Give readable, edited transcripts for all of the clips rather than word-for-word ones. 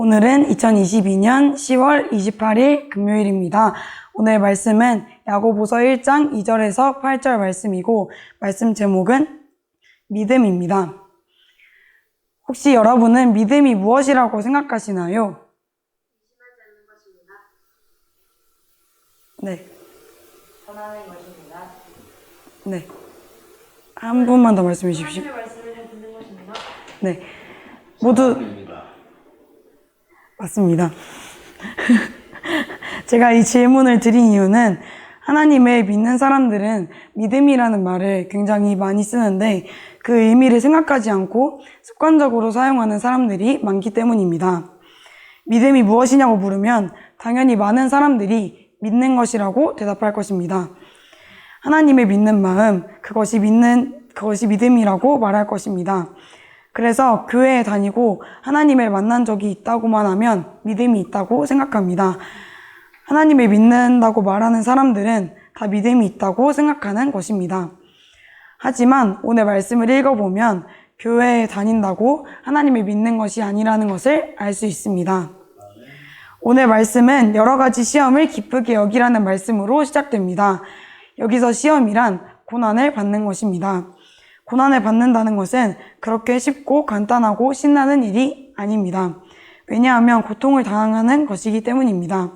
오늘은 2022년 10월 28일 금요일입니다. 오늘 말씀은 야고보서 1장 2절에서 8절 말씀이고 말씀 제목은 믿음입니다. 혹시 여러분은 믿음이 무엇이라고 생각하시나요? 의심하지 않는 것입니다. 네. 전하는 것입니다. 네. 한 분만 더 말씀해 주십시오. 하나님의 말씀을 잘 듣는 것입니다. 네. 모두 맞습니다. 제가 이 질문을 드린 이유는 하나님을 믿는 사람들은 믿음이라는 말을 굉장히 많이 쓰는데 그 의미를 생각하지 않고 습관적으로 사용하는 사람들이 많기 때문입니다. 믿음이 무엇이냐고 물으면 당연히 많은 사람들이 믿는 것이라고 대답할 것입니다. 하나님을 믿는 마음, 그것이 믿음이라고 말할 것입니다. 그래서 교회에 다니고 하나님을 만난 적이 있다고만 하면 믿음이 있다고 생각합니다. 하나님을 믿는다고 말하는 사람들은 다 믿음이 있다고 생각하는 것입니다. 하지만 오늘 말씀을 읽어보면 교회에 다닌다고 하나님을 믿는 것이 아니라는 것을 알 수 있습니다. 오늘 말씀은 여러 가지 시험을 기쁘게 여기라는 말씀으로 시작됩니다. 여기서 시험이란 고난을 받는 것입니다. 고난을 받는다는 것은 그렇게 쉽고 간단하고 신나는 일이 아닙니다. 왜냐하면 고통을 당하는 것이기 때문입니다.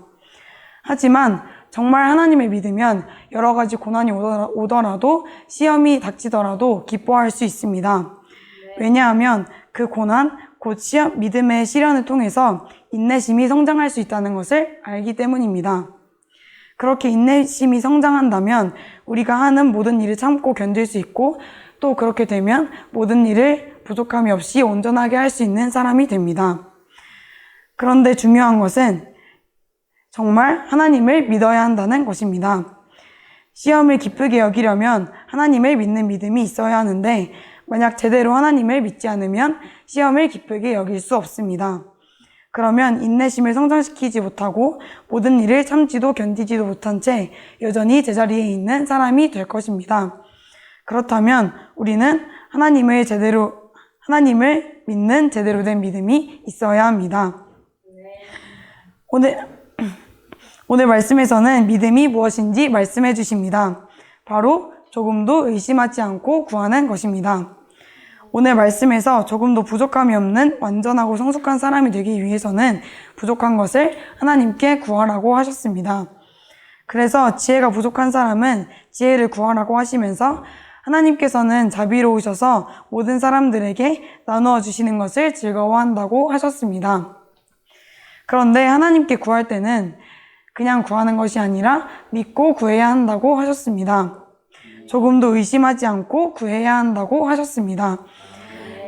하지만 정말 하나님을 믿으면 여러 가지 고난이 오더라도 시험이 닥치더라도 기뻐할 수 있습니다. 왜냐하면 그 고난, 곧 믿음의 시련을 통해서 인내심이 성장할 수 있다는 것을 알기 때문입니다. 그렇게 인내심이 성장한다면 우리가 하는 모든 일을 참고 견딜 수 있고 또 그렇게 되면 모든 일을 부족함이 없이 온전하게 할 수 있는 사람이 됩니다. 그런데 중요한 것은 정말 하나님을 믿어야 한다는 것입니다. 시험을 기쁘게 여기려면 하나님을 믿는 믿음이 있어야 하는데 만약 제대로 하나님을 믿지 않으면 시험을 기쁘게 여길 수 없습니다. 그러면 인내심을 성장시키지 못하고 모든 일을 참지도 견디지도 못한 채 여전히 제자리에 있는 사람이 될 것입니다. 그렇다면 우리는 하나님을 믿는 제대로 된 믿음이 있어야 합니다. 오늘 말씀에서는 믿음이 무엇인지 말씀해 주십니다. 바로 조금도 의심하지 않고 구하는 것입니다. 오늘 말씀에서 조금도 부족함이 없는 완전하고 성숙한 사람이 되기 위해서는 부족한 것을 하나님께 구하라고 하셨습니다. 그래서 지혜가 부족한 사람은 지혜를 구하라고 하시면서 하나님께서는 자비로우셔서 모든 사람들에게 나누어 주시는 것을 즐거워한다고 하셨습니다. 그런데 하나님께 구할 때는 그냥 구하는 것이 아니라 믿고 구해야 한다고 하셨습니다. 조금도 의심하지 않고 구해야 한다고 하셨습니다.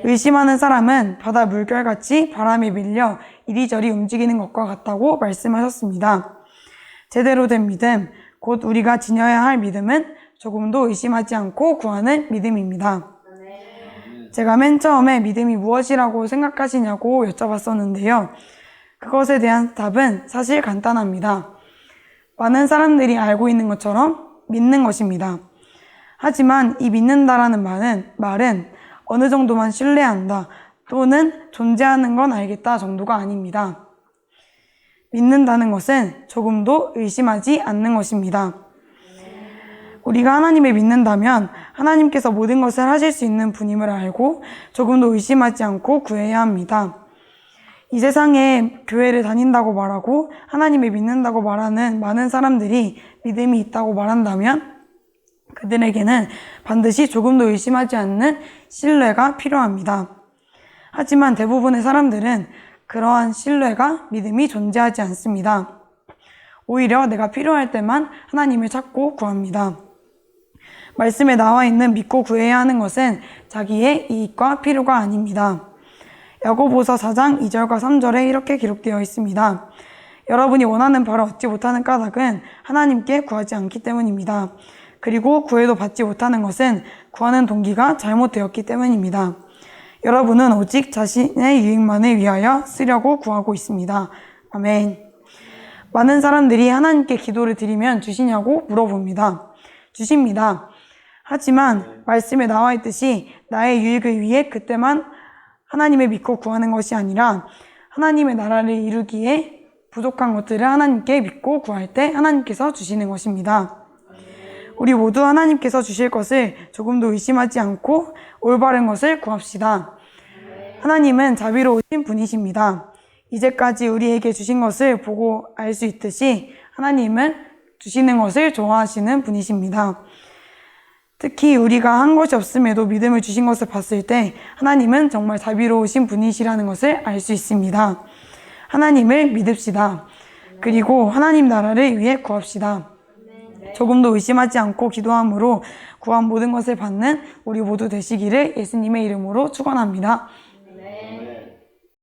의심하는 사람은 바다 물결같이 바람에 밀려 이리저리 움직이는 것과 같다고 말씀하셨습니다. 제대로 된 믿음, 곧 우리가 지녀야 할 믿음은 조금도 의심하지 않고 구하는 믿음입니다. 제가 맨 처음에 믿음이 무엇이라고 생각하시냐고 여쭤봤었는데요. 그것에 대한 답은 사실 간단합니다. 많은 사람들이 알고 있는 것처럼 믿는 것입니다. 하지만 이 믿는다라는 말은 어느 정도만 신뢰한다 또는 존재하는 건 알겠다 정도가 아닙니다. 믿는다는 것은 조금도 의심하지 않는 것입니다. 우리가 하나님을 믿는다면 하나님께서 모든 것을 하실 수 있는 분임을 알고 조금도 의심하지 않고 구해야 합니다. 이 세상에 교회를 다닌다고 말하고 하나님을 믿는다고 말하는 많은 사람들이 믿음이 있다고 말한다면 그들에게는 반드시 조금도 의심하지 않는 신뢰가 필요합니다. 하지만 대부분의 사람들은 그러한 신뢰가 믿음이 존재하지 않습니다. 오히려 내가 필요할 때만 하나님을 찾고 구합니다. 말씀에 나와 있는 믿고 구해야 하는 것은 자기의 이익과 필요가 아닙니다. 야고보서 4장 2절과 3절에 이렇게 기록되어 있습니다. 여러분이 원하는 바를 얻지 못하는 까닭은 하나님께 구하지 않기 때문입니다. 그리고 구해도 받지 못하는 것은 구하는 동기가 잘못되었기 때문입니다. 여러분은 오직 자신의 유익만을 위하여 쓰려고 구하고 있습니다. 아멘. 많은 사람들이 하나님께 기도를 드리면 주시냐고 물어봅니다. 주십니다. 하지만 말씀에 나와 있듯이 나의 유익을 위해 그때만 하나님을 믿고 구하는 것이 아니라 하나님의 나라를 이루기에 부족한 것들을 하나님께 믿고 구할 때 하나님께서 주시는 것입니다. 우리 모두 하나님께서 주실 것을 조금도 의심하지 않고 올바른 것을 구합시다. 하나님은 자비로우신 분이십니다. 이제까지 우리에게 주신 것을 보고 알 수 있듯이 하나님은 주시는 것을 좋아하시는 분이십니다. 특히 우리가 한 것이 없음에도 믿음을 주신 것을 봤을 때 하나님은 정말 자비로우신 분이시라는 것을 알 수 있습니다. 하나님을 믿읍시다. 그리고 하나님 나라를 위해 구합시다. 조금도 의심하지 않고 기도함으로 구한 모든 것을 받는 우리 모두 되시기를 예수님의 이름으로 축원합니다.